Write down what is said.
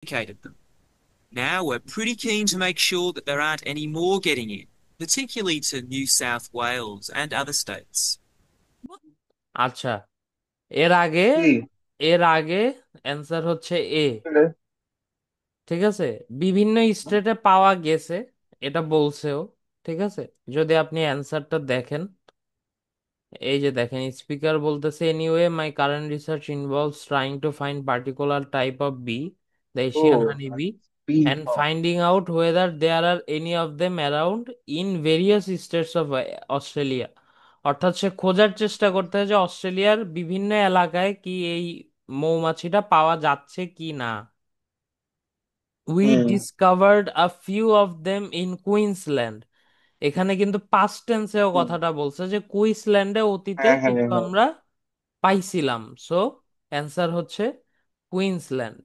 eradicated them. Now we're pretty keen to make sure that there aren't any more getting in, particularly to New South Wales and other states. আচ্ছা, এর আগে কি? এর আগে answer হচ্ছে এ। ঠিক আছে, বিভিন্ন স্টেটে পাওয়া গেছে, এটা বলছেও। ঠিক আছে, যদি আপনি অ্যান্সারটা দেখেন, এই যে দেখেন, স্পিকার বলতেছে anyway my current research involves trying to find particular type of bee, the uh Asian honey bee, bee. and finding out whether there are any of them around in various states of Australia। অর্থাৎ সে খোঁজার চেষ্টা করতে হয় যে অস্ট্রেলিয়ার বিভিন্ন এলাকায় কি এই মৌমাছিটা পাওয়া যাচ্ছে কি না। We hmm. Discovered a few of them in Queensland. এখানে কিন্তু পাস্ট টেন্সেও হুম। কথাটা বলছে যে কুইন্সল্যান্ডে অতীতে হ্যাঁ, হ্যাঁ, কিন্তু হ্যাঁ। আমরা পাইছিলাম। সো অ্যান্সার হচ্ছে কুইন্সল্যান্ড।